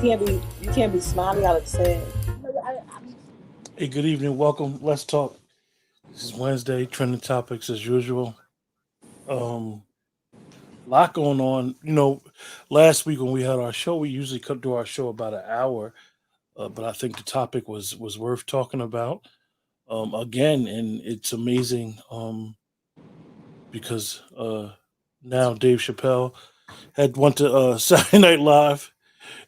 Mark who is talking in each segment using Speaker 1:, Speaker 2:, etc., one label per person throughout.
Speaker 1: you can't be smiling all of sad.
Speaker 2: Hey, good evening. Welcome. Let's talk. This is Wednesday. Trending topics as usual. Um, lot going on. Last week when we had our show, we usually could do our show about an hour, but I think the topic was worth talking about again, and it's amazing because now Dave Chappelle had went to Saturday Night Live,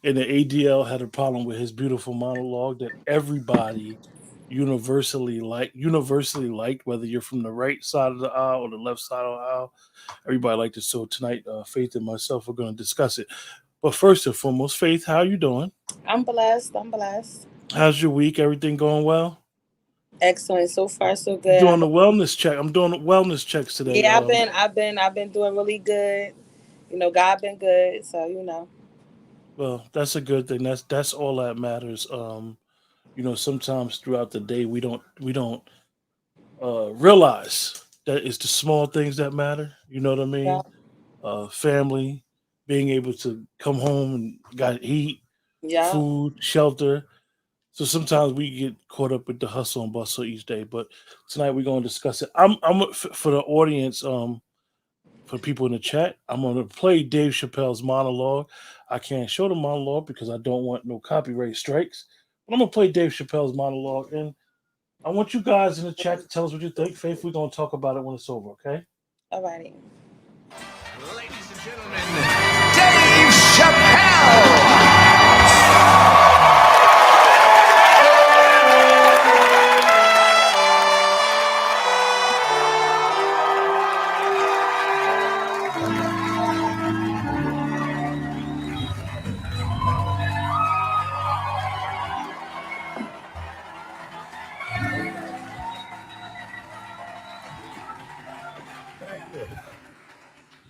Speaker 2: and the ADL had a problem with his beautiful monologue that everybody universally liked, whether you're from the right side of the aisle or the left side of the aisle. Everybody liked it. So tonight, Faith and myself are going to discuss it. But first and foremost, Faith, how you doing?
Speaker 1: I'm blessed. I'm blessed.
Speaker 2: How's your week? Everything going well?
Speaker 1: Excellent. So far, so
Speaker 2: You
Speaker 1: good.
Speaker 2: doing the wellness check? I'm doing wellness checks today.
Speaker 1: Yeah, I've been doing really good. God been good. So.
Speaker 2: Well, that's a good thing. That's all that matters. Sometimes throughout the day we don't realize that it's the small things that matter. You know what I
Speaker 1: Yeah.
Speaker 2: mean? Family, being able to come home and got heat,
Speaker 1: Yeah.
Speaker 2: food, shelter. So sometimes we get caught up with the hustle and bustle each day. But tonight we're going to discuss it. For the audience, for people in the chat, I'm going to play Dave Chappelle's monologue. I can't show the monologue because I don't want no copyright strikes. But I'm going to play Dave Chappelle's monologue, and I want you guys in the chat to tell us what you think. Faith, we're going to talk about it when it's over, okay?
Speaker 1: Alrighty.
Speaker 3: Ladies and gentlemen, Dave Chappelle!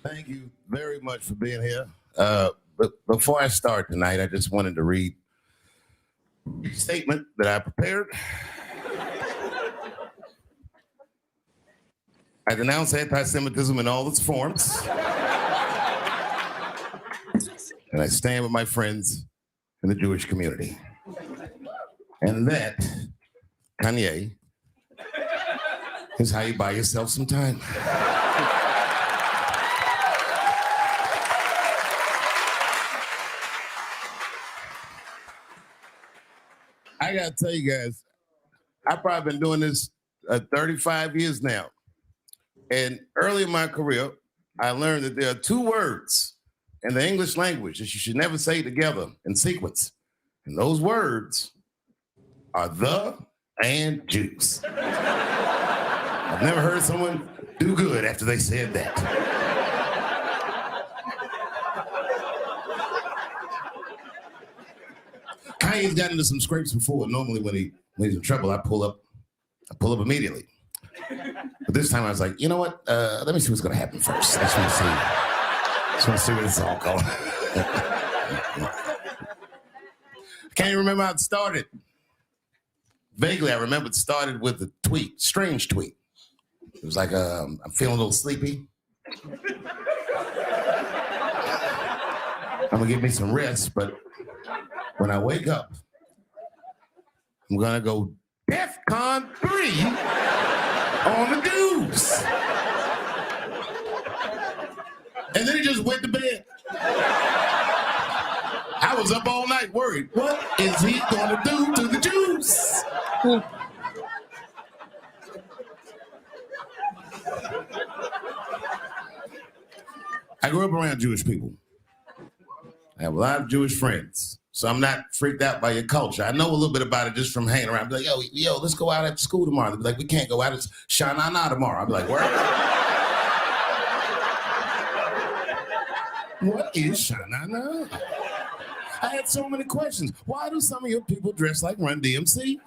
Speaker 3: Thank you very much for being here. But before I start tonight, I just wanted to read a statement that I prepared. I denounce anti-Semitism in all its forms. And I stand with my friends in the Jewish community. And that, Kanye, is how you buy yourself some time. I gotta tell you guys, I've probably been doing this 35 years now. And early in my career, I learned that there are two words in the English language that you should never say together in sequence. And those words are the and juice. I've never heard someone do good after they said that. Kanye's gotten into some scrapes before. Normally when he's in trouble, I pull up immediately. But this time I was like, you know what? Let me see what's gonna happen first. I just want to see where this is all going. I can't even remember how it started. Vaguely, I remember it started with a tweet, strange tweet. It was like, I'm feeling a little sleepy. I'm gonna give me some rest, but when I wake up, I'm gonna go DEFCON 3 on the Deuce. And then he just went to bed. I was up all night worried. What is he gonna do to the Jews? I grew up around Jewish people. I have a lot of Jewish friends, so I'm not freaked out by your culture. I know a little bit about it just from hanging around. I'd be like, yo, let's go out after school tomorrow. They'd be like, we can't go out. It's Shana Na tomorrow. I'd be like, where? What is Shana Na? I had so many questions. Why do some of your people dress like Run DMC?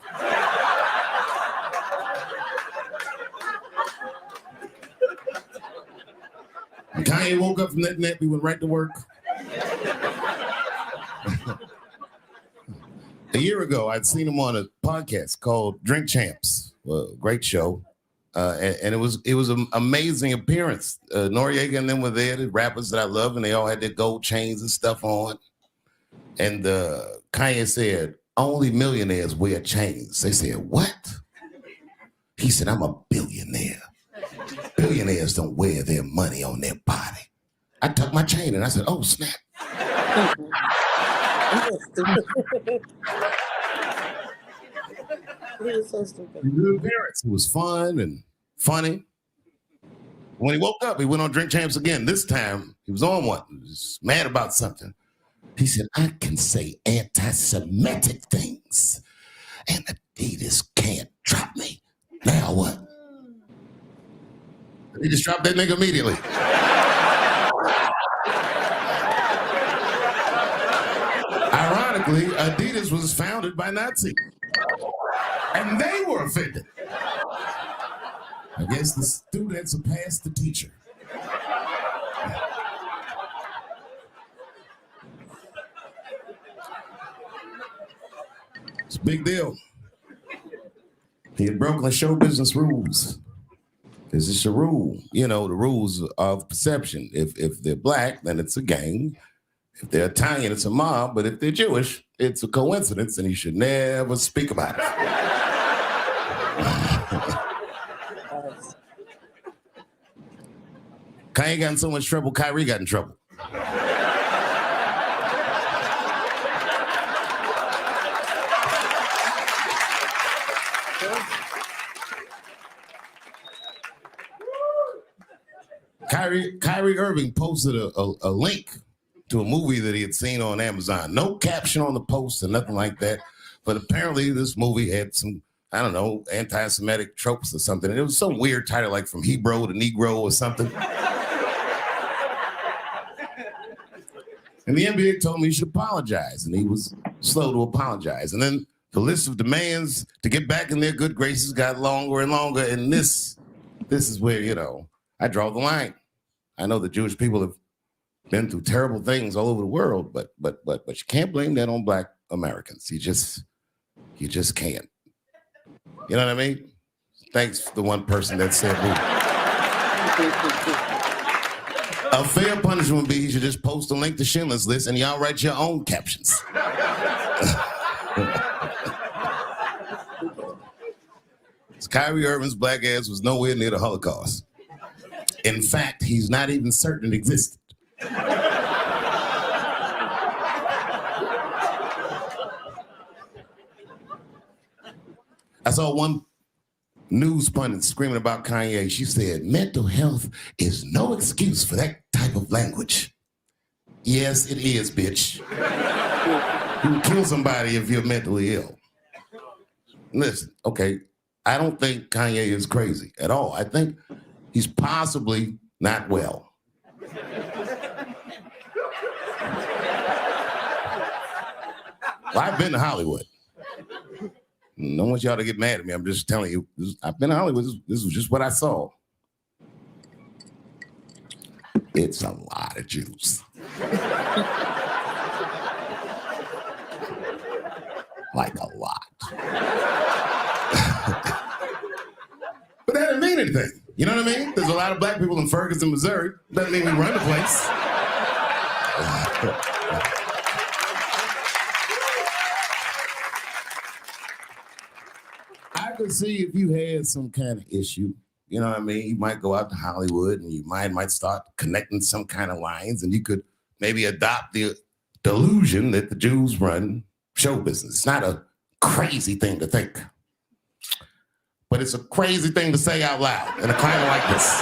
Speaker 3: And Kanye woke up from that nap, he went right to work. A year ago, I'd seen him on a podcast called Drink Champs, great show, and it was an amazing appearance. Noriega and them were there, the rappers that I love, and they all had their gold chains and stuff on. And Kanye said, only millionaires wear chains. They said, what? He said, I'm a billionaire. Billionaires don't wear their money on their body. I tucked my chain and I said, oh, snap.
Speaker 1: He is so stupid.
Speaker 3: It was fun and funny. When he woke up, he went on Drink Champs again. This time, he was on one. He was mad about something. He said, I can say anti-Semitic things, and Adidas can't drop me. Now what? He just dropped that nigga immediately. Ironically, Adidas was founded by Nazis, and they were offended. I guess the student surpassed the teacher. It's a big deal. He had broken the show business rules. It's just a rule, you know, the rules of perception. If they're black, then it's a gang. If they're Italian, it's a mob. But if they're Jewish, it's a coincidence, and you should never speak about it. Kanye got in so much trouble, Kyrie got in trouble. Kyrie Irving posted a link to a movie that he had seen on Amazon. No caption on the post or nothing like that. But apparently this movie had some, I don't know, anti-Semitic tropes or something. And it was some weird title like From Hebrew to Negro or something. And the NBA told me he should apologize. And he was slow to apologize. And then the list of demands to get back in their good graces got longer and longer. And this is where, you know, I draw the line. I know the Jewish people have been through terrible things all over the world, but you can't blame that on Black Americans. You just can't. You know what I mean? Thanks to the one person that said a fair punishment would be you should just post a link to Schindler's List and y'all write your own captions. Kyrie Irving's black ass was nowhere near the Holocaust. In fact, he's not even certain it existed. I saw one news pundit screaming about Kanye. She said, mental health is no excuse for that type of language. Yes, it is, bitch. You can kill somebody if you're mentally ill. Listen, okay, I don't think Kanye is crazy at all. I think he's possibly not well. Well, I've been to Hollywood. I don't want y'all to get mad at me. I'm just telling you, I've been to Hollywood. This was just what I saw. It's a lot of Jews. Like a lot. But that didn't mean anything. You know what I mean? There's a lot of black people in Ferguson, Missouri. Doesn't mean we run the place. I could see if you had some kind of issue, you know what I mean? You might go out to Hollywood and you might start connecting some kind of lines, and you could maybe adopt the delusion that the Jews run show business. It's not a crazy thing to think. But it's a crazy thing to say out loud in a climate like this.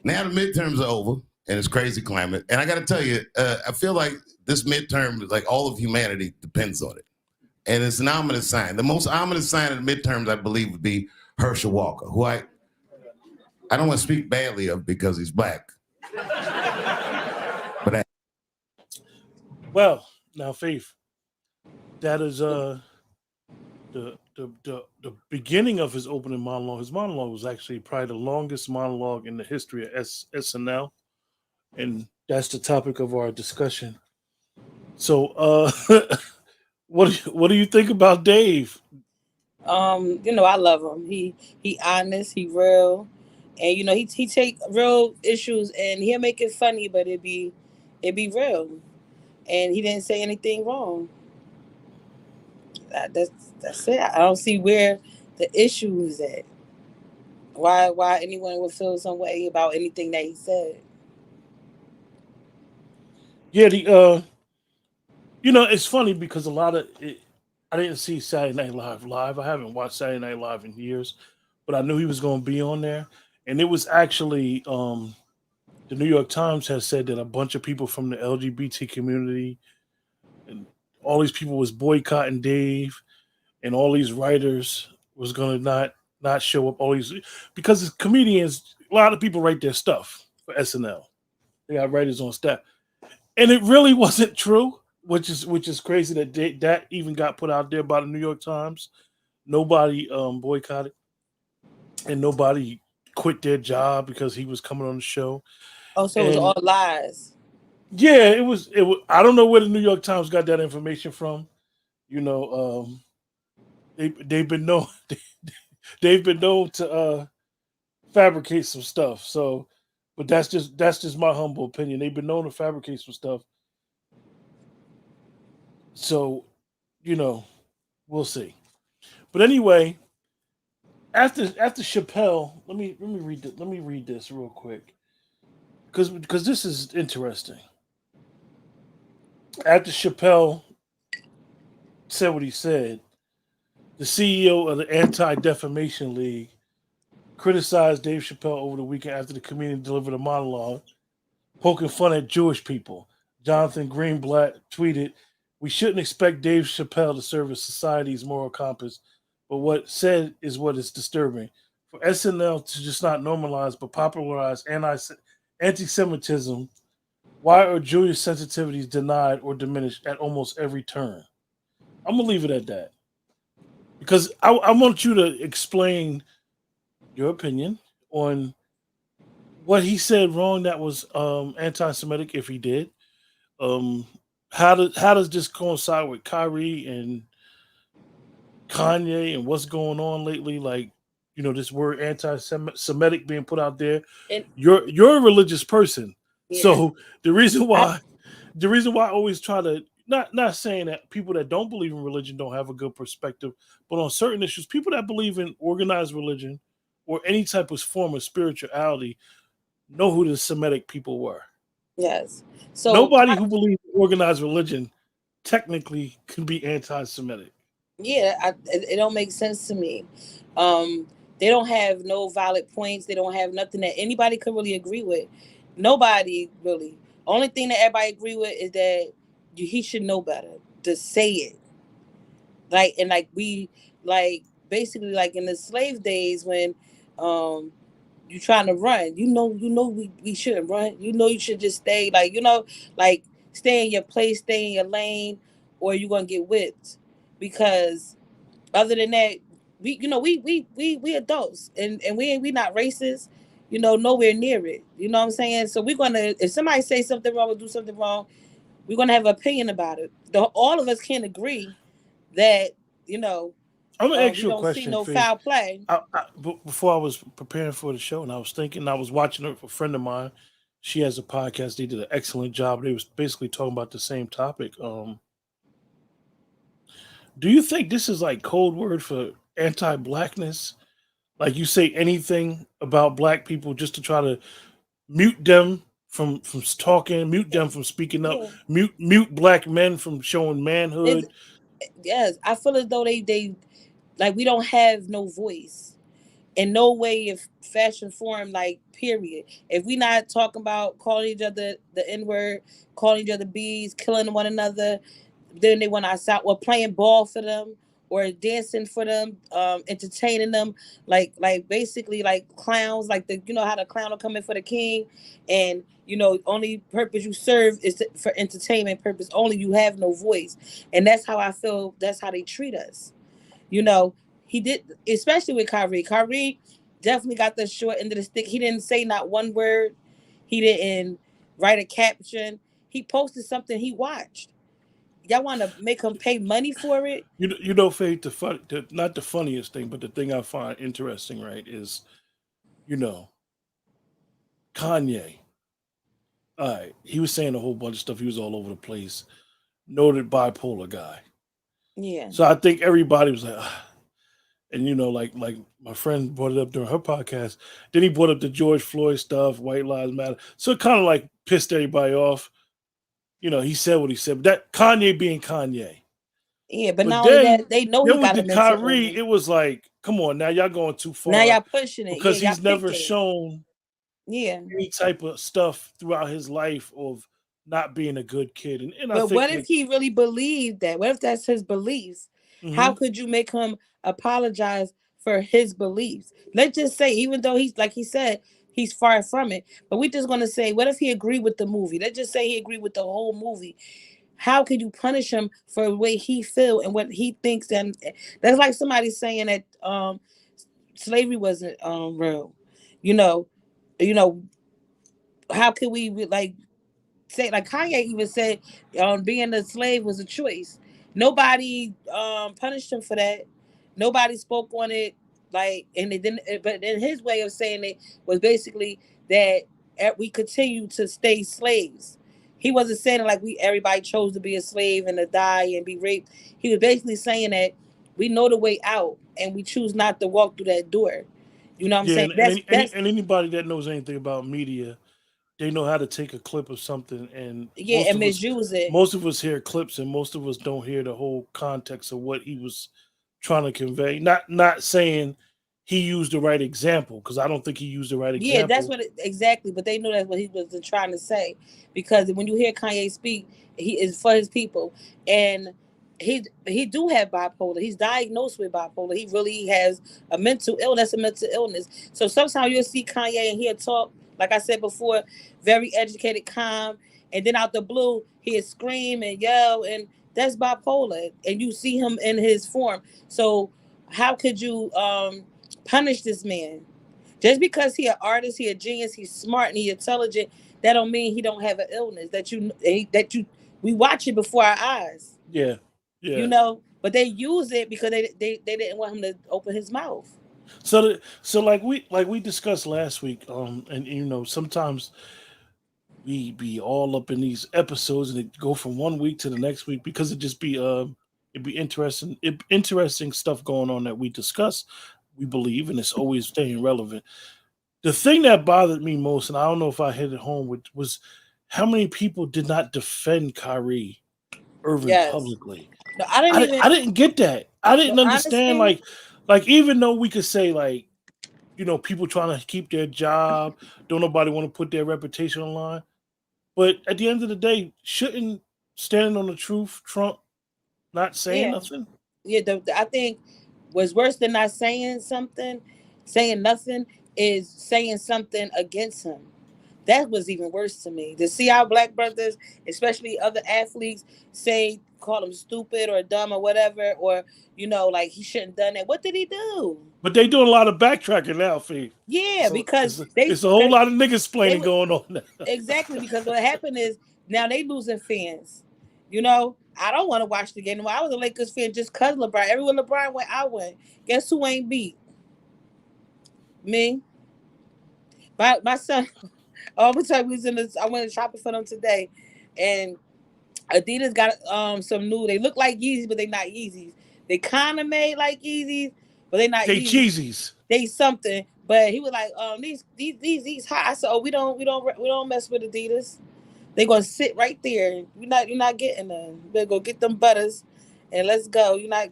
Speaker 3: Now the midterms are over and it's crazy climate. And I got to tell you, I feel like this midterm, like all of humanity depends on it. And it's an ominous sign. The most ominous sign of the midterms, I believe, would be Herschel Walker, who I don't want to speak badly of because he's black. But
Speaker 2: well, now, Faith, that is the beginning of his opening monologue. His monologue was actually probably the longest monologue in the history of SNL, and that's the topic of our discussion. So, what do you think about Dave?
Speaker 1: I love him. He honest, he real, and he take real issues and he'll make it funny, but it be real. And he didn't say anything wrong. That's it. I don't see where the issue is at. Why anyone would feel some way about anything that he said.
Speaker 2: Yeah, it's funny because a lot of it, I didn't see Saturday Night Live live. I haven't watched Saturday Night Live in years, but I knew he was going to be on there, and it was actually the New York Times has said that a bunch of people from the LGBT community and all these people was boycotting Dave, and all these writers was going to not show up. All these because as comedians, a lot of people write their stuff for SNL. They got writers on staff, and it really wasn't true, which is crazy that that even got put out there by the New York Times. Nobody boycotted, and nobody quit their job because he was coming on the show.
Speaker 1: Oh, so it was all
Speaker 2: And
Speaker 1: lies.
Speaker 2: yeah, it was. I don't know where the New York Times got that information from. You know, they've been known they've been known to fabricate some stuff. So, but that's just my humble opinion. They've been known to fabricate some stuff. So, you know, we'll see. But anyway, after Chappelle, let me read this real quick because this is interesting. After Chappelle said what he said, the CEO of the Anti Defamation League criticized Dave Chappelle over the weekend after the comedian delivered a monologue poking fun at Jewish people. Jonathan Greenblatt tweeted, "We shouldn't expect Dave Chappelle to serve as society's moral compass, but what said is what is disturbing. For SNL to just not normalize but popularize anti Semitism, why are Jewish sensitivities denied or diminished at almost every turn?" I'm going to leave it at that because I want you to explain your opinion on what he said wrong that was anti-Semitic if he did. Um, how does this coincide with Kyrie and Kanye and what's going on lately? Like, this word anti-Semitic being put out there.
Speaker 1: And
Speaker 2: You're a religious person,
Speaker 1: yeah,
Speaker 2: so the reason
Speaker 1: I,
Speaker 2: why the reason why I always try to not saying that people that don't believe in religion don't have a good perspective, but on certain issues, people that believe in organized religion or any type of form of spirituality know who the Semitic people were.
Speaker 1: yes. So
Speaker 2: Nobody who believes in organized religion technically can be anti-Semitic.
Speaker 1: yeah, it don't make sense to me. Um, they don't have no valid points. They don't have nothing that anybody could really agree with. Nobody really. Only thing that everybody agree with is that he should know better to say it. Like basically like in the slave days when um you trying to run, we shouldn't run. You should just stay like stay in your place, stay in your lane, or you're gonna get whipped because other than that, we adults and we not racist, nowhere near it. You know what I'm saying? So we're gonna if somebody say something wrong or do something wrong, we're gonna have an opinion about it. All of us can't agree that you know
Speaker 2: I'm gonna ask
Speaker 1: we
Speaker 2: you a
Speaker 1: don't see
Speaker 2: question,
Speaker 1: no
Speaker 2: Faith.
Speaker 1: foul play.
Speaker 2: Before I was preparing for the show, and I was thinking, I was watching a friend of mine. She has a podcast. They did an excellent job. They was basically talking about the same topic. Do you think this is like code word for anti-blackness? Like you say anything about black people just to try to mute them from talking, mute them from speaking up,
Speaker 1: Yeah,
Speaker 2: mute black men from showing
Speaker 1: it's,
Speaker 2: manhood.
Speaker 1: yes. I feel as though they like we don't have no voice in no way if fashion form, like period. If we not talking about calling each other the n-word, calling each other bees, killing one another, then they want us out or playing ball for them or dancing for them, entertaining them like basically like clowns, like how the clown will come in for the king, and only purpose you serve is for entertainment purpose only. You have no voice, and that's how I feel. That's how they treat us. You know, he did, especially with Kyrie. Kyrie definitely got the short end of the stick. He didn't say not one word. He didn't write a caption. He posted something he watched. y'all want to make him pay money for it?
Speaker 2: You know, Faith, not the funniest thing, but the thing I find interesting, right, is you know Kanye. All right, he was saying a whole bunch of stuff. He was all over the place. Noted bipolar guy.
Speaker 1: Yeah.
Speaker 2: So I think everybody was like, "Ah." And like my friend brought it up during her podcast. Then he brought up the George Floyd stuff, White Lives Matter. So it kind of like pissed everybody off. He said what he said. But that Kanye being Kanye.
Speaker 1: Yeah, but
Speaker 2: But
Speaker 1: not only
Speaker 2: then
Speaker 1: that, they know he
Speaker 2: then with
Speaker 1: got
Speaker 2: the
Speaker 1: a mental
Speaker 2: Kyrie,
Speaker 1: illness.
Speaker 2: it was like, come on, now y'all going too
Speaker 1: Now
Speaker 2: far
Speaker 1: y'all pushing it. Yeah,
Speaker 2: because
Speaker 1: y'all
Speaker 2: he's never
Speaker 1: picking it.
Speaker 2: shown
Speaker 1: Yeah.
Speaker 2: any type of stuff throughout his life of not being a good kid. And I
Speaker 1: But
Speaker 2: think
Speaker 1: what if he really believed that? What if that's his beliefs? How
Speaker 2: mhm,
Speaker 1: could you make him apologize for his beliefs? Let's just say, even though he's like he said, he's far from it. But we're just gonna say, what if he agreed with the movie? Let's just say he agreed with the whole movie. How could you punish him for the way he feel and what he thinks? And that's like somebody saying that slavery wasn't real. You know, you know, how could we like say, like Kanye even said, being a slave was a choice. Nobody punished him for that. Nobody spoke on it. Like, and it didn't. But then his way of saying it was basically that we continue to stay slaves. He wasn't saying it like we everybody chose to be a slave and to die and be raped. He was basically saying that we know the way out and we choose not to walk through that door. You know what I'm
Speaker 2: yeah,
Speaker 1: saying?
Speaker 2: and
Speaker 1: That's
Speaker 2: anybody that knows anything about media, they know how to take a clip of something, and
Speaker 1: yeah, and misuse it.
Speaker 2: most of us hear clips, and most of us don't hear the whole context of what he was trying to convey. Not saying he used the right example, because I don't think he used the right
Speaker 1: Yeah, that's
Speaker 2: example.
Speaker 1: what exactly. But they know that's what he was trying to say, because when you hear Kanye speak, he is for his people, and he do have bipolar. He's diagnosed with bipolar. He really has a mental illness, So sometimes you'll see Kanye and he'll talk, like I said before, very educated, calm, and then out the blue he'll scream and yell, and that's bipolar. And you see him in his form. So how could you punish this man? Just because he an artist, he a genius, he's smart and he intelligent, that don't mean he don't have an illness. That you we watch it before our eyes,
Speaker 2: Yeah,
Speaker 1: you
Speaker 2: yeah.
Speaker 1: know. But they use it because they didn't want him to open his mouth.
Speaker 2: So like we discussed last week, and sometimes we be all up in these episodes and it go from one week to the next week because it'd be interesting stuff going on that we discuss, we believe, and it's always staying relevant. The thing that bothered me most, and I don't know if I hit it home with, was how many people did not defend Kyrie Irving
Speaker 1: Yes.
Speaker 2: publicly.
Speaker 1: No, I didn't even.
Speaker 2: I didn't get that. I
Speaker 1: No,
Speaker 2: didn't understand,
Speaker 1: honestly,
Speaker 2: like even though we could say, like, people trying to keep their job, don't nobody want to put their reputation on line. But at the end of the day, shouldn't standing on the truth trump not saying
Speaker 1: yeah,
Speaker 2: nothing?
Speaker 1: yeah. I think what's worse than not saying something, saying nothing, is saying something against him. That was even worse to me. To see our black brothers, especially other athletes, say, call him stupid or dumb or whatever, or like he shouldn't have done that. What did he do?
Speaker 2: But they doing a lot of backtracking now, Fee.
Speaker 1: Yeah,
Speaker 2: So
Speaker 1: because they
Speaker 2: it's a whole
Speaker 1: they,
Speaker 2: lot of niggas
Speaker 1: they
Speaker 2: explaining
Speaker 1: would
Speaker 2: going on now.
Speaker 1: exactly, because what happened is now they losing fans. I don't want to watch the game anymore. I was a Lakers fan just cause LeBron. Everywhere LeBron went, I went. Guess who ain't beat me? My son. All the time we was in this. I went shopping for them today, and Adidas got some new. They look like Yeezys, but they not Yeezys. They kind of made like Yeezys, but they not
Speaker 2: They
Speaker 1: Yeezys.
Speaker 2: cheesies.
Speaker 1: They something. But he was like, these hot. I said, oh, we don't mess with Adidas. They gonna sit right there. You're not getting them. You better go get them butters, and let's go. You're not.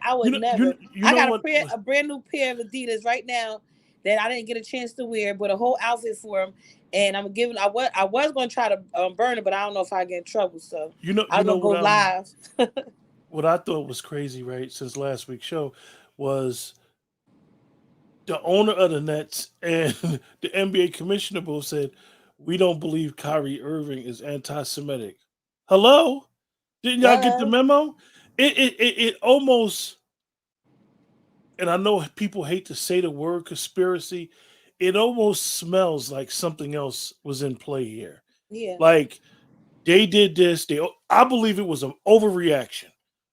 Speaker 1: I
Speaker 2: You
Speaker 1: would
Speaker 2: know,
Speaker 1: never.
Speaker 2: you
Speaker 1: I
Speaker 2: know
Speaker 1: got
Speaker 2: what?
Speaker 1: a brand new pair of Adidas right now that I didn't get a chance to wear, but a whole outfit for them. And I'm giving. I was gonna try to burn it, but I don't know if I get in trouble. So I
Speaker 2: You
Speaker 1: was
Speaker 2: know
Speaker 1: gonna go live.
Speaker 2: what I thought was crazy, right? Since last week's show was the owner of the Nets and the NBA commissioner both said, we don't believe Kyrie Irving is anti-Semitic. Hello? Didn't y'all get the
Speaker 1: Duh.
Speaker 2: memo? It almost, and I know people hate to say the word conspiracy, it almost smells like something else was in play here.
Speaker 1: Yeah.
Speaker 2: Like they did this. I believe it was an overreaction.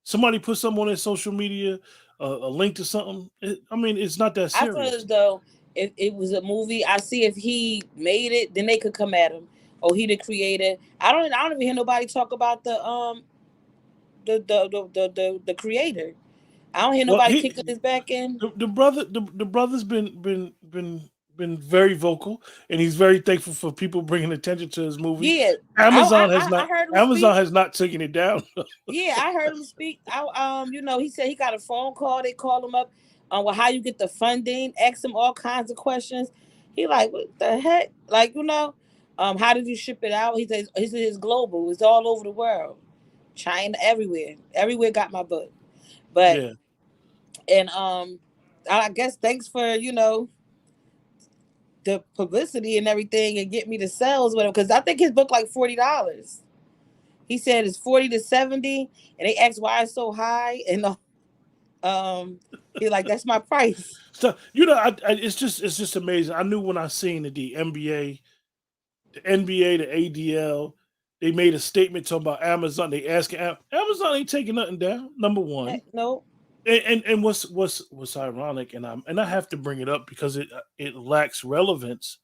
Speaker 2: Somebody put something on their social media, a link to something. I mean, it's not that
Speaker 1: I feel
Speaker 2: serious.
Speaker 1: as though if it was a movie, I see if he made it, then they could come at him. Oh, he the creator. I don't even hear nobody talk about the creator. I don't hear
Speaker 2: Well,
Speaker 1: nobody kicking his back in.
Speaker 2: the brother's been very vocal, and he's very thankful for people bringing attention to his movie.
Speaker 1: Yeah,
Speaker 2: Amazon
Speaker 1: I heard him speak.
Speaker 2: has not taken it down.
Speaker 1: Yeah, I heard him speak. He said he got a phone call. They called him up well, how you get the funding, ask him all kinds of questions. He like, what the heck? Like, how did you ship it out? He says it's global. It's all over the world. China, everywhere. Everywhere got my book. But
Speaker 2: Yeah.
Speaker 1: and I guess thanks for, the publicity and everything and get me the sales with him, because I think his book like $40. He said it's 40 to 70, and they asked why it's so high, and he's like, that's my price.
Speaker 2: So it's just amazing. I knew when I seen the NBA, the ADL, they made a statement talking about Amazon. They asking Amazon ain't taking nothing down. Number one,
Speaker 1: no.
Speaker 2: And what's ironic, and I have to bring it up because it lacks relevance.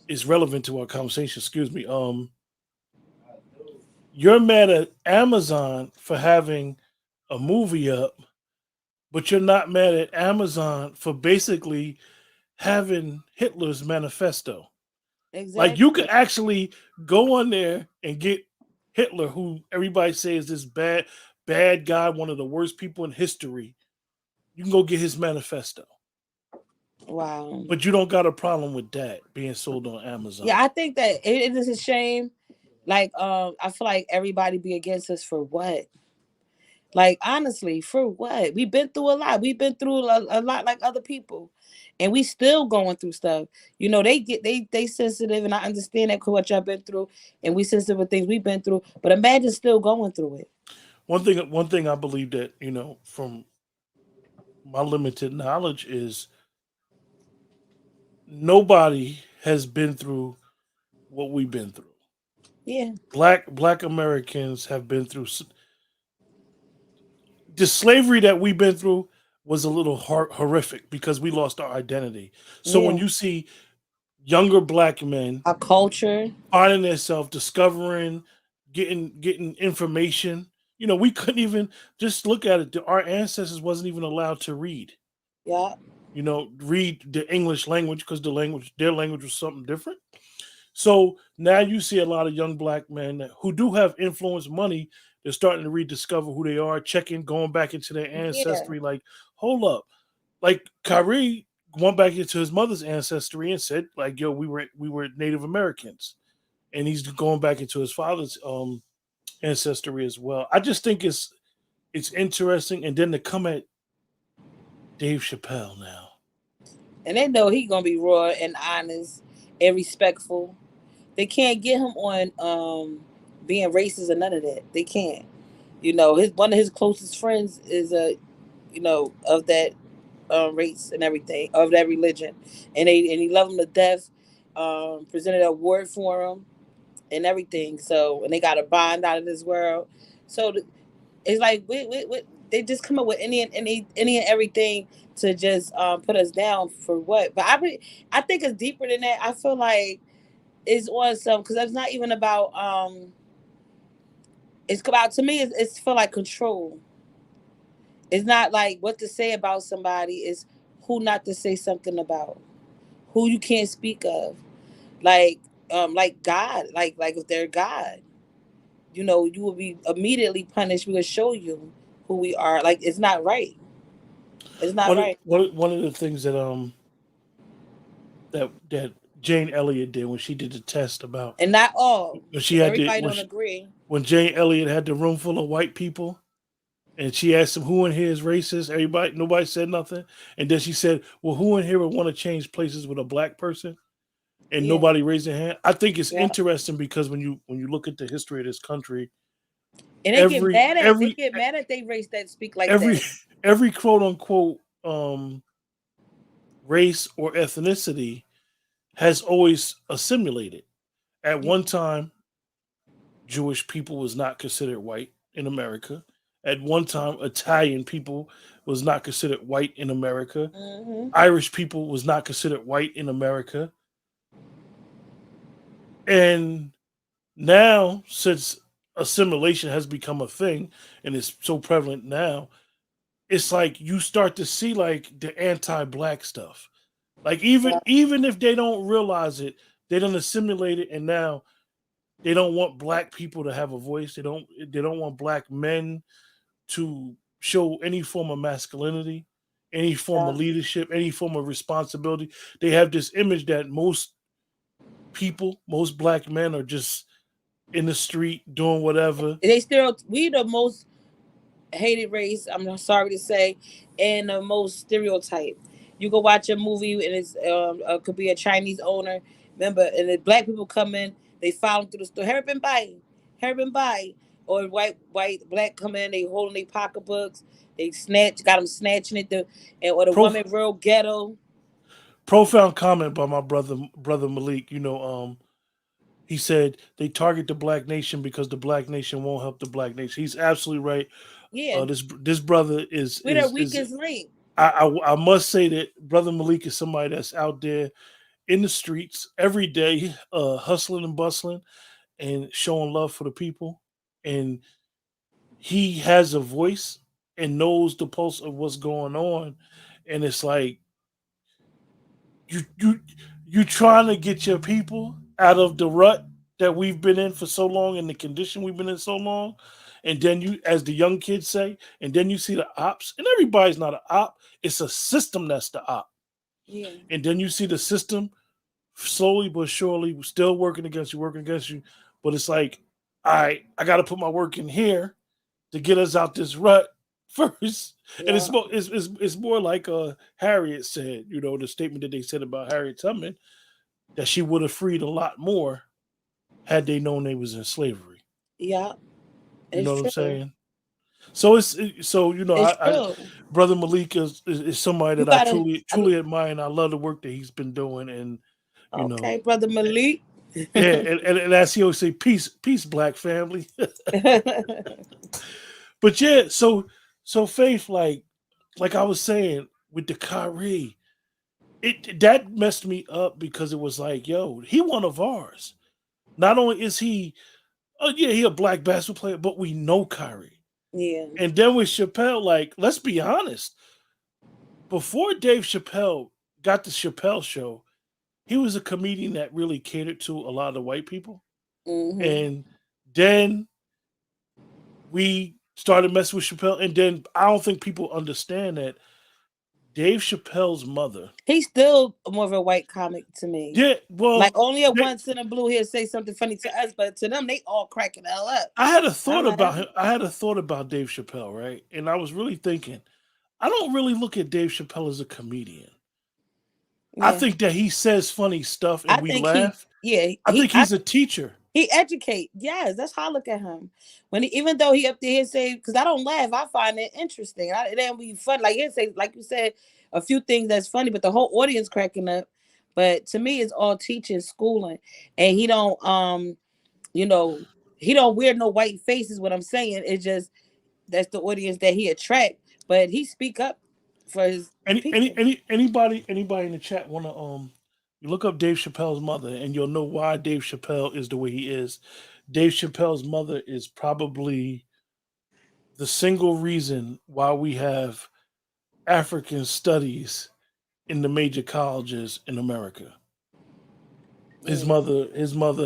Speaker 2: It's relevant to our conversation. Excuse me. You're mad at Amazon for having a movie up, but you're not mad at Amazon for basically having Hitler's manifesto.
Speaker 1: Exactly.
Speaker 2: Like, you could actually go on there and get Hitler, who everybody says this bad guy, one of the worst people in history. You can go get his manifesto.
Speaker 1: Wow.
Speaker 2: But you don't got a problem with that being sold on Amazon.
Speaker 1: Yeah, I think that it is a shame. Like, I feel like everybody be against us for what? Like, honestly, for what? We've been through a lot. We've been through a lot like other people. And we still going through stuff. They sensitive, and I understand that what y'all been through, and we sensitive with things we've been through. But imagine still going through it.
Speaker 2: One thing I believe that, from my limited knowledge, is nobody has been through what we've been through.
Speaker 1: Yeah.
Speaker 2: Black Americans have been through the slavery that we've been through was a little horrific because we lost our identity. So when you see younger black men,
Speaker 1: our culture,
Speaker 2: finding themselves, discovering, getting information, we couldn't even just look at it. Our ancestors wasn't even allowed to read.
Speaker 1: Yeah.
Speaker 2: Read the English language because their language was something different. So now you see a lot of young black men who do have influence, money. They're starting to rediscover who they are, going back into their ancestry. Yeah. Like, hold up. Like, Kyrie went back into his mother's ancestry and said, like, yo, we were Native Americans. And he's going back into his father's ancestry as well. I just think it's interesting. And then to come at Dave Chappelle now.
Speaker 1: And they know he's going to be raw and honest and respectful. They can't get him on being racist or none of that. They can't. One of his closest friends is of that race and everything, of that religion, and he loved him to death. Presented an award for him and everything. So, and they got a bond out of this world. So it's like they just come up with any and everything to just put us down for what. But I think it's deeper than that. I feel like it's on some, because it's not even about it's about, to me, it's for like control. It's not like what to say about somebody, it's who not to say something about, who you can't speak of, like God, like if they're God, you will be immediately punished. We will show you who we are. Like, it's not right. It's not right.
Speaker 2: One of the things that that Jane Elliott did when she did the test about,
Speaker 1: and not all, everybody don't agree.
Speaker 2: When Jane Elliott had the room full of white people, and she asked them who in here is racist, nobody said nothing, and then she said, "Well, who in here would want to change places with a black person?" And nobody raised their hand. I think it's interesting because when you look at the history of this country,
Speaker 1: and they get mad at they race that speak like that.
Speaker 2: Every quote unquote race or ethnicity has always assimilated. At one time, Jewish people was not considered white in America. At one time, Italian people was not considered white in America.
Speaker 1: Hmm.
Speaker 2: Irish people was not considered white in America. And now, since assimilation has become a thing and is so prevalent now, it's like you start to see like the anti-black stuff. Like even if they don't realize it, they don't assimilate it, and now they don't want black people to have a voice. They don't want black men to show any form of masculinity, any form
Speaker 1: Yeah.
Speaker 2: of leadership, any form of responsibility. They have this image that most black men are just in the street doing whatever.
Speaker 1: They still we the most hated race. I'm not sorry to say, and the most stereotyped. You go watch a movie and it's could be a Chinese owner. Remember, and the black people come in, they follow them through the store. Hurry and buy. Or white, black come in, they holding their pocketbooks. They got them snatching it. Or the
Speaker 2: Prof-
Speaker 1: woman real ghetto.
Speaker 2: Profound comment by my brother Malik. He said they target the black nation because the black nation won't help the black nation. He's absolutely right.
Speaker 1: Yeah,
Speaker 2: This brother is
Speaker 1: we're the
Speaker 2: is
Speaker 1: weakest link.
Speaker 2: I must say that brother Malik is somebody that's out there in the streets every day, hustling and bustling and showing love for the people. And he has a voice and knows the pulse of what's going on. And it's like you trying to get your people out of the rut that we've been in for so long and the condition we've been in so long. And then you, as the young kids say, and then you see the ops, and everybody's not an op, it's a system that's the op.
Speaker 1: Yeah,
Speaker 2: And then you see the system slowly but surely still working against you. But it's like, I gotta put my work in here to get us out this rut first. And
Speaker 1: yeah,
Speaker 2: it's more like Harriet said, the statement that they said about Harriet Tubman, that she would have freed a lot more had they known they was in slavery.
Speaker 1: yeah.
Speaker 2: You know
Speaker 1: It's
Speaker 2: what I'm
Speaker 1: true.
Speaker 2: saying? So
Speaker 1: It's true.
Speaker 2: brother Malik is somebody
Speaker 1: You
Speaker 2: that I
Speaker 1: gotta.
Speaker 2: truly admire, and I love the work that he's been doing. And you know,
Speaker 1: Okay, brother Malik.
Speaker 2: yeah, and as he always say, peace, black family. But yeah, so Faith, like I was saying with the Kyrie, that messed me up because it was like, yo, he one of ours. Not only is he, oh yeah, he a black basketball player, but we know Kyrie.
Speaker 1: Yeah.
Speaker 2: And then with Chappelle, like, let's be honest, before Dave Chappelle got the Chappelle show, he was a comedian that really catered to a lot of the white people.
Speaker 1: Hmm.
Speaker 2: And then we started messing with Chappelle, and then I don't think people understand that Dave Chappelle's mother.
Speaker 1: He's still more of a white comic to me.
Speaker 2: Yeah, well,
Speaker 1: Like only a
Speaker 2: they-
Speaker 1: once in a blue he'll say something funny to us, but to them they all cracking the hell up.
Speaker 2: I had a thought
Speaker 1: I'm
Speaker 2: about
Speaker 1: like,
Speaker 2: him. I had a thought about Dave Chappelle, right? And I was really thinking, I don't really look at Dave Chappelle as a comedian. I
Speaker 1: yeah.
Speaker 2: think that he says funny stuff and
Speaker 1: I
Speaker 2: we
Speaker 1: think
Speaker 2: laugh.
Speaker 1: he
Speaker 2: I think he's a teacher.
Speaker 1: he educate. Yes, that's how I look at him. Even though he up there he'll say, because I don't laugh, I find it interesting. It ain't be fun. Like he'll say, like you said, a few things that's funny, but the whole audience cracking up. But to me, it's all teaching, schooling, and he don't he don't wear no white faces. What I'm saying, it's just that's the audience that he attract. But he speak up for his people.
Speaker 2: Anybody in the chat want to you look up Dave Chappelle's mother and you'll know why Dave Chappelle is the way he is. Dave Chappelle's mother is probably the single reason why we have African studies in the major colleges in America. His mother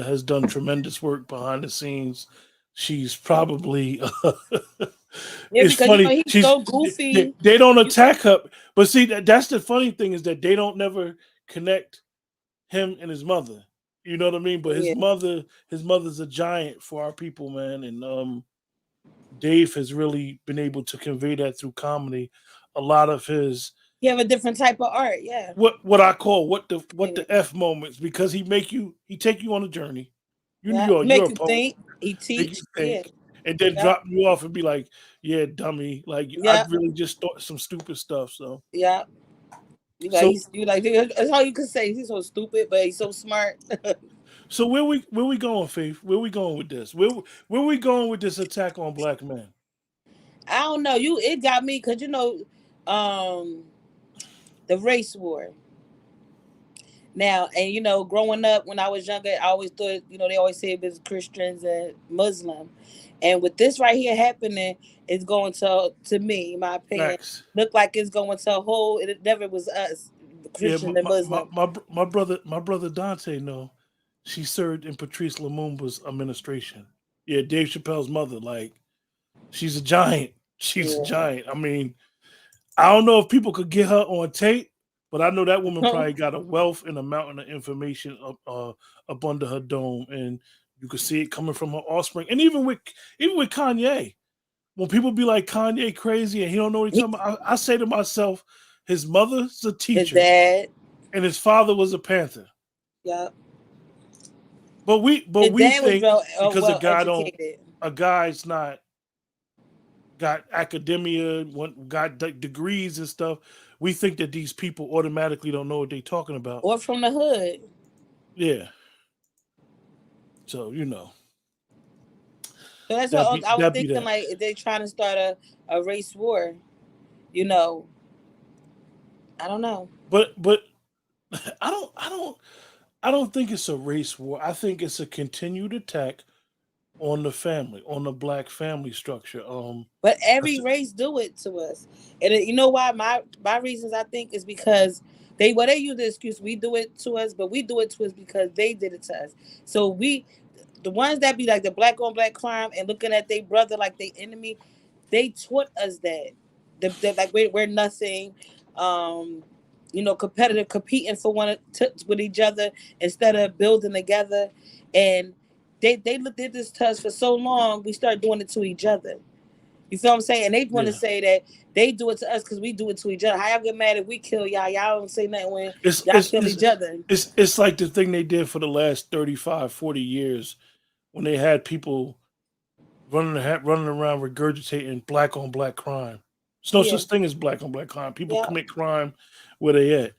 Speaker 2: has done tremendous work behind the scenes. She's probably
Speaker 1: Yeah,
Speaker 2: it's
Speaker 1: because
Speaker 2: funny.
Speaker 1: he's so goofy.
Speaker 2: They don't attack her, but see that's the funny thing is that they don't never connect him and his mother. You know what I mean? But his mother's a giant for our people, man. And Dave has really been able to convey that through comedy. A lot of his
Speaker 1: You have a different type of art, yeah.
Speaker 2: what I call what the F moments, because he take you on a journey. You're
Speaker 1: Make
Speaker 2: a
Speaker 1: you
Speaker 2: poet.
Speaker 1: think. He
Speaker 2: Make
Speaker 1: teach.
Speaker 2: you think, and then drop you off and be like, "Yeah, dummy." Like I really just thought some stupid stuff. So
Speaker 1: yeah, that's all you can say. He's so stupid, but he's so smart.
Speaker 2: So where we going, Faith? Where we going with this? Where we going with this attack on black men?
Speaker 1: I don't know. It got me because the race war. Now, and growing up when I was younger, I always thought, they always say it was Christians and Muslim. And with this right here happening, it's going to me, in my opinion,
Speaker 2: Facts.
Speaker 1: look like it's going to a whole, it never was us,
Speaker 2: Yeah,
Speaker 1: Christian and Muslim.
Speaker 2: my brother Dante, no, she served in Patrice Lumumba's administration. Yeah, Dave Chappelle's mother, like, she's a giant. She's a
Speaker 1: Yeah.
Speaker 2: giant. I mean, I don't know if people could get her on tape, but I know that woman probably got a wealth and a mountain of information up under her dome, and you could see it coming from her offspring. And even with Kanye, when people be like Kanye crazy and he don't know what he's talking about, I say to myself, his mother's a
Speaker 1: His
Speaker 2: teacher
Speaker 1: dad,
Speaker 2: and his father was a Panther.
Speaker 1: yeah.
Speaker 2: But we
Speaker 1: His dad was
Speaker 2: think because
Speaker 1: well
Speaker 2: a guy
Speaker 1: educated.
Speaker 2: a guy's not got academia, got degrees and stuff, we think that these people automatically don't know what they're talking about.
Speaker 1: Or from the hood.
Speaker 2: Yeah. So,
Speaker 1: So that's
Speaker 2: That'd
Speaker 1: what
Speaker 2: be-
Speaker 1: I was
Speaker 2: that'd be
Speaker 1: thinking,
Speaker 2: that.
Speaker 1: like, if they're trying to start a race war, I don't know.
Speaker 2: But I don't think it's a race war. I think it's a continued attack on the family, on the black family structure.
Speaker 1: But every race do it to us. And you know why? My reasons, I think, is because they use the excuse, we do it to us, but we do it to us because they did it to us. So the ones that be like the black on black crime and looking at their brother like their enemy, they taught us that. Like we're nothing. Competitive, competing for with each other instead of building together. And they did this to us for so long, we started doing it to each other. You feel what I'm saying? And they want to say that they do it to us because we do it to each other. How y'all get mad if we kill y'all? Y'all don't say nothing when y'all kill each other.
Speaker 2: It's like the thing they did for the last 35, 40 years when they had people running around regurgitating black on black crime. There's no such thing as black on black crime. People commit crime where they at.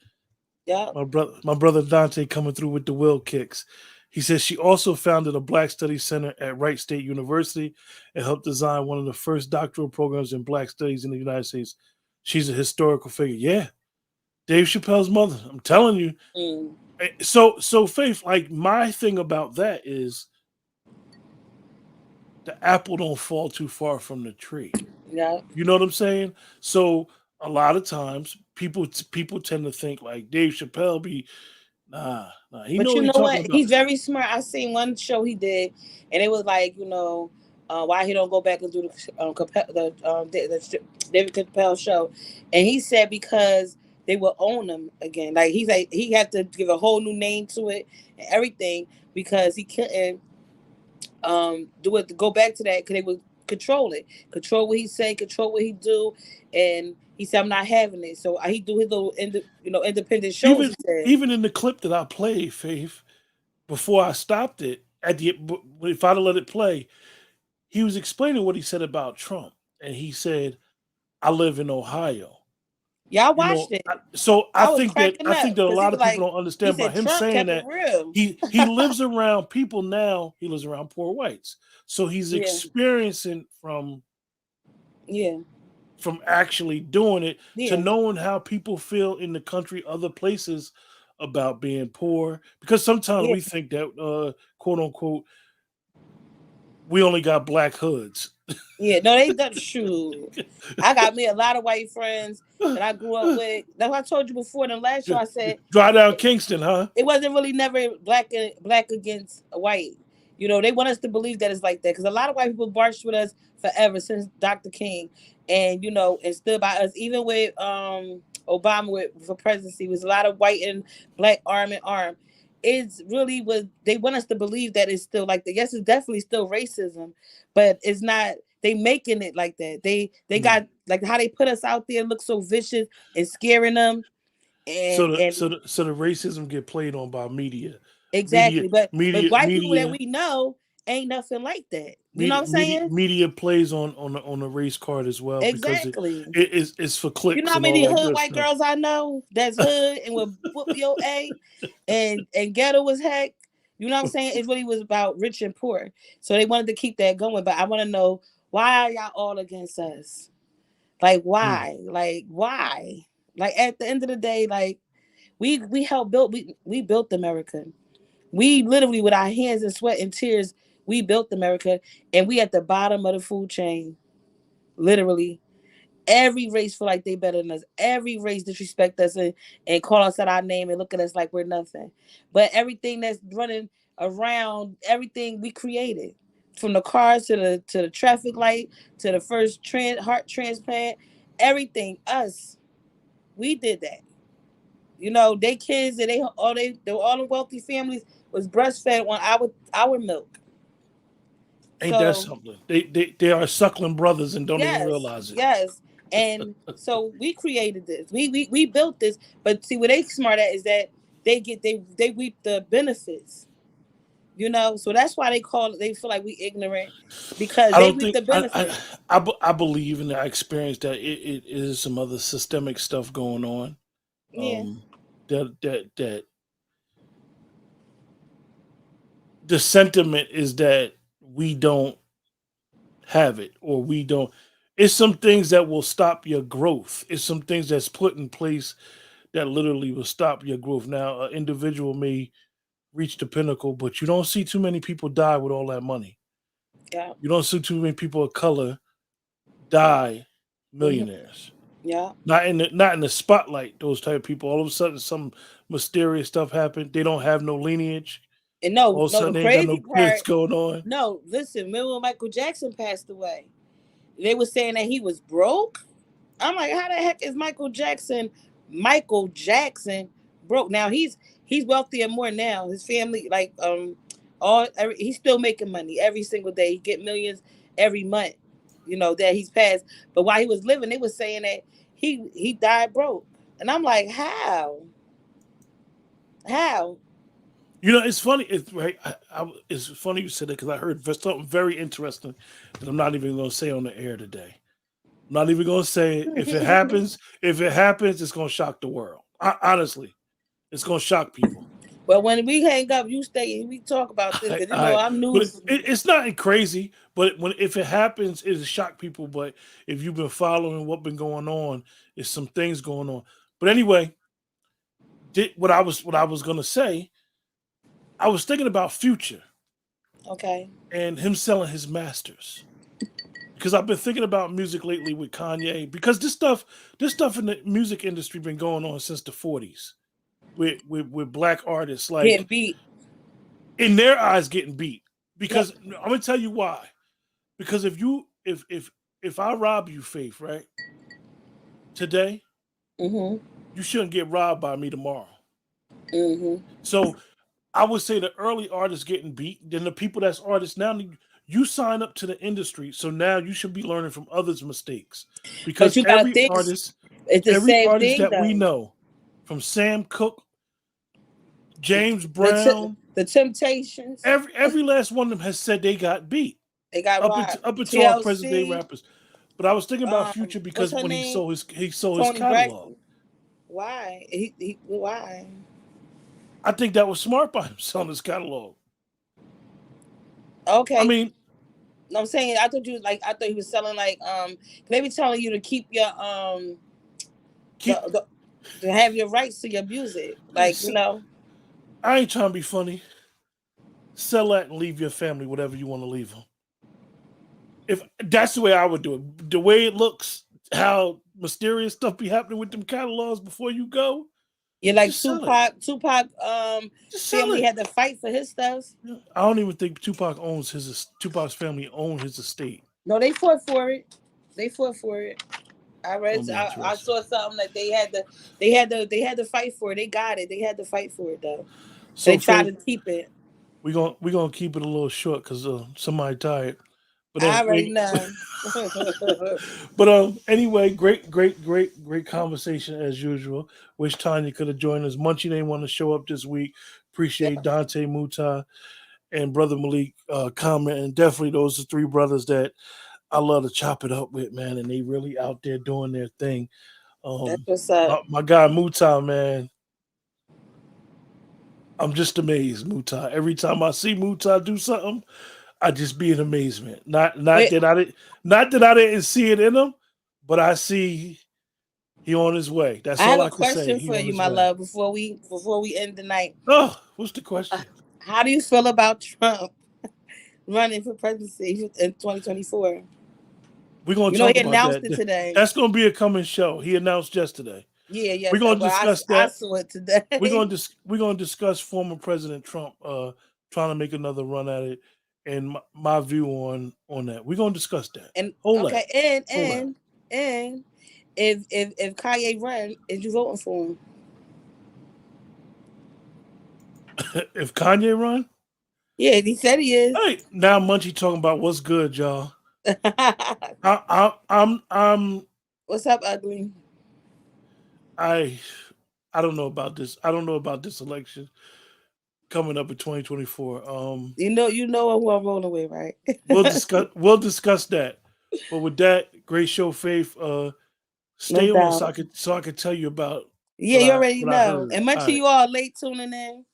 Speaker 1: Yeah.
Speaker 2: My brother Dante coming through with the will kicks. He says she also founded a Black Studies Center at Wright State University and helped design one of the first doctoral programs in Black Studies in the United States. She's a historical figure. Yeah. Dave Chappelle's mother. I'm telling you.
Speaker 1: Mm.
Speaker 2: So Faith, like, my thing about that is the apple don't fall too far from the tree.
Speaker 1: Yeah.
Speaker 2: You know what I'm saying? So a lot of times people tend to think like Dave Chappelle be nah. He
Speaker 1: But
Speaker 2: know
Speaker 1: you know
Speaker 2: talking
Speaker 1: what?
Speaker 2: about.
Speaker 1: He's very smart. I seen one show he did, and it was like, why he don't go back and do the David Chappelle show, and he said because they will own him again. Like he's like he had to give a whole new name to it and everything because he couldn't do it. Go back to that because they would control what he say, control what he do, and he said I'm not having it. So he do his little independent shows.
Speaker 2: Even in the clip that I played, Faith, before I stopped it if I'd let it play, he was explaining what he said about Trump, and he said, "I live in Ohio."
Speaker 1: Y'all watched it.
Speaker 2: I think that a lot of people don't understand by him
Speaker 1: Trump
Speaker 2: saying that he lives around people now. He lives around poor whites, so he's experiencing from actually doing it to knowing how people feel in the country, other places about being poor. Because sometimes we think that quote unquote we only got black hoods.
Speaker 1: Yeah, no, they done shoot. I got me a lot of white friends that I grew up with. That's what I told you before in the last show. I said
Speaker 2: Dry Down Kingston, huh?
Speaker 1: It wasn't really never black against white. They want us to believe that it's like that because a lot of white people marched with us forever since Dr. King, and and stood by us even with Obama for presidency. It was a lot of white and black arm in arm. It's really what they want us to believe that it's still like that. Yes, it's definitely still racism, but it's not. They making it like that. They got like how they put us out there look so vicious and scaring them.
Speaker 2: So the racism get played on by media.
Speaker 1: Exactly, but white people that we know ain't nothing like that. You know what I'm saying?
Speaker 2: Media plays on the race card as well.
Speaker 1: Exactly.
Speaker 2: Because it's for clicks.
Speaker 1: You know how many hood white girls I know that's hood and will whoop your A and ghetto as heck. You know what I'm saying? It really was about rich and poor. So they wanted to keep that going. But I want to know, why are y'all all against us? Like, why? Like, why? Like, at the end of the day, like, we helped build, we built America. We literally, with our hands and sweat and tears, we built America, and we at the bottom of the food chain. Literally, every race feel like they better than us. Every race disrespect us and call us out our name and look at us like we're nothing. But everything that's running around, everything we created, from the cars to the traffic light to the first heart transplant, everything us, we did that. You know, they kids and they were all in wealthy families was breastfed on our milk.
Speaker 2: Ain't that
Speaker 1: So
Speaker 2: something? They are suckling brothers and don't even
Speaker 1: yes,
Speaker 2: realize it.
Speaker 1: yes. And so we created this. We built this. But see, what they smart at is that they reap the benefits. You know, so that's why they feel like we ignorant, because
Speaker 2: I
Speaker 1: they
Speaker 2: don't
Speaker 1: reap
Speaker 2: think
Speaker 1: the benefits.
Speaker 2: I believe and I experienced that it is some other systemic stuff going on.
Speaker 1: Yeah.
Speaker 2: That the sentiment is that we don't have it, or we don't. It's some things that will stop your growth. It's some things that's put in place that literally will stop your growth. Now, an individual may reach the pinnacle, but you don't see too many people die with all that money.
Speaker 1: Yeah.
Speaker 2: You don't see too many people of color die
Speaker 1: Hmm.
Speaker 2: millionaires.
Speaker 1: Yeah.
Speaker 2: Not in the spotlight. Those type of people. All of a sudden, some mysterious stuff happened. They don't have no lineage.
Speaker 1: And
Speaker 2: All of a
Speaker 1: no,
Speaker 2: sudden,
Speaker 1: the
Speaker 2: they ain't got no
Speaker 1: crazy
Speaker 2: kids
Speaker 1: part,
Speaker 2: going on.
Speaker 1: no, listen, remember when Michael Jackson passed away? They were saying that he was broke. I'm like, how the heck is Michael Jackson broke? Now he's wealthier more now. His family, like, he's still making money every single day. He get millions every month. You know that he's passed. But while he was living, they was saying that he died broke. And I'm like, how? How?
Speaker 2: You know, it's funny. It's right. It's funny you said that because I heard something very interesting that I'm not even going to say on the air today. I'm not even going to say it. If it happens, it's going to shock the world. Honestly, it's going to shock people.
Speaker 1: Well, when we hang up, you stay and we talk about this, because you know I'm
Speaker 2: But
Speaker 1: news.
Speaker 2: it's not crazy. But if it happens, it'll shock people. But if you've been following what been going on, there's some things going on. But anyway, what I was gonna say, I was thinking about Future
Speaker 1: Okay.
Speaker 2: and him selling his masters, because I've been thinking about music lately with Kanye, because this stuff in the music industry been going on since the 40s with black artists,
Speaker 1: Getting
Speaker 2: like,
Speaker 1: beat.
Speaker 2: in their eyes, getting beat.
Speaker 1: Yep.
Speaker 2: Because I'm gonna tell you why. Because if I rob you, Faith, right, today,
Speaker 1: Mm-hmm.
Speaker 2: you shouldn't get robbed by me tomorrow.
Speaker 1: Mm-hmm.
Speaker 2: So I would say the early artists getting beat, then the people that's artists now, you sign up to the industry, so now you should be learning from others' mistakes.
Speaker 1: But
Speaker 2: Because
Speaker 1: you gotta think, it's the
Speaker 2: every
Speaker 1: same
Speaker 2: artist
Speaker 1: thing
Speaker 2: that we
Speaker 1: though.
Speaker 2: know, from Sam Cooke, James
Speaker 1: The
Speaker 2: Brown,
Speaker 1: the Temptations,
Speaker 2: every last one of them has said they got beat.
Speaker 1: they got robbed.
Speaker 2: Up until our present day
Speaker 1: TLC,
Speaker 2: rappers. But I was thinking about Future
Speaker 1: what's
Speaker 2: because
Speaker 1: her
Speaker 2: when
Speaker 1: name?
Speaker 2: he sold his
Speaker 1: Tony
Speaker 2: catalog.
Speaker 1: Braxton. Why? Why?
Speaker 2: I think that was smart by him selling his catalog. I
Speaker 1: Okay.
Speaker 2: mean,
Speaker 1: No, I'm saying, I thought he was selling, like, they be telling you to keep your
Speaker 2: keep
Speaker 1: to have your rights to your music. Like,
Speaker 2: I ain't trying to be funny. Sell that and leave your family whatever you want to leave them. If that's the way I would do it, the way it looks, how mysterious stuff be happening with them catalogs before you go,
Speaker 1: you're like
Speaker 2: just sell it.
Speaker 1: Tupac
Speaker 2: Just sell
Speaker 1: family
Speaker 2: it.
Speaker 1: had to fight for his stuff.
Speaker 2: I don't even think Tupac's family own his estate.
Speaker 1: No, they fought for it. They fought for it.
Speaker 2: Gonna be
Speaker 1: I
Speaker 2: interesting.
Speaker 1: saw something that they had to fight for it. They got it. They had to fight for it though.
Speaker 2: So
Speaker 1: They tried
Speaker 2: Faith,
Speaker 1: to keep it.
Speaker 2: we gonna keep it a little short because somebody tired. But
Speaker 1: I already know.
Speaker 2: but anyway, great conversation as usual. Wish Tanya could have joined us. Munchie didn't want to show up this week. Appreciate
Speaker 1: Yeah.
Speaker 2: Dante Muta and Brother Malik comment, and definitely those are three brothers that I love to chop it up with, man, and they really out there doing their thing.
Speaker 1: That's what's up.
Speaker 2: My guy Muta, man. I'm just amazed, Mutai. Every time I see Mutai do something, I just be in amazement. Not
Speaker 1: Wait.
Speaker 2: that I didn't see it in him, but I see he on his way. That's
Speaker 1: I have
Speaker 2: all
Speaker 1: a
Speaker 2: I can say.
Speaker 1: question
Speaker 2: He
Speaker 1: for
Speaker 2: on
Speaker 1: you,
Speaker 2: his
Speaker 1: my
Speaker 2: way.
Speaker 1: love, before we end the night.
Speaker 2: Oh, what's the question?
Speaker 1: How do you feel about Trump running for presidency in 2024?
Speaker 2: We're gonna
Speaker 1: You know,
Speaker 2: talk
Speaker 1: he
Speaker 2: about
Speaker 1: announced
Speaker 2: that.
Speaker 1: it today.
Speaker 2: That's gonna be a coming show. He announced yesterday.
Speaker 1: Yeah, yes.
Speaker 2: We're gonna
Speaker 1: Well,
Speaker 2: discuss
Speaker 1: I
Speaker 2: that.
Speaker 1: saw it today.
Speaker 2: We're gonna discuss former President Trump trying to make another run at it and my view on that. We're gonna discuss that.
Speaker 1: And
Speaker 2: Hold
Speaker 1: okay,
Speaker 2: that.
Speaker 1: and if Kanye run, is you voting for him?
Speaker 2: If Kanye run,
Speaker 1: Yeah, he said he is.
Speaker 2: hey, now Munchie talking about what's good, y'all. I'm
Speaker 1: What's up, ugly?
Speaker 2: I don't know about this. I don't know about this election coming up in 2024.
Speaker 1: You know who I'm rolling with, right?
Speaker 2: We'll discuss that. But with that, great show, Faith. Stay
Speaker 1: No
Speaker 2: on
Speaker 1: doubt.
Speaker 2: so I can tell you about
Speaker 1: Yeah, you already
Speaker 2: what I
Speaker 1: know.
Speaker 2: heard.
Speaker 1: And much
Speaker 2: All
Speaker 1: of
Speaker 2: right.
Speaker 1: you all late tuning in.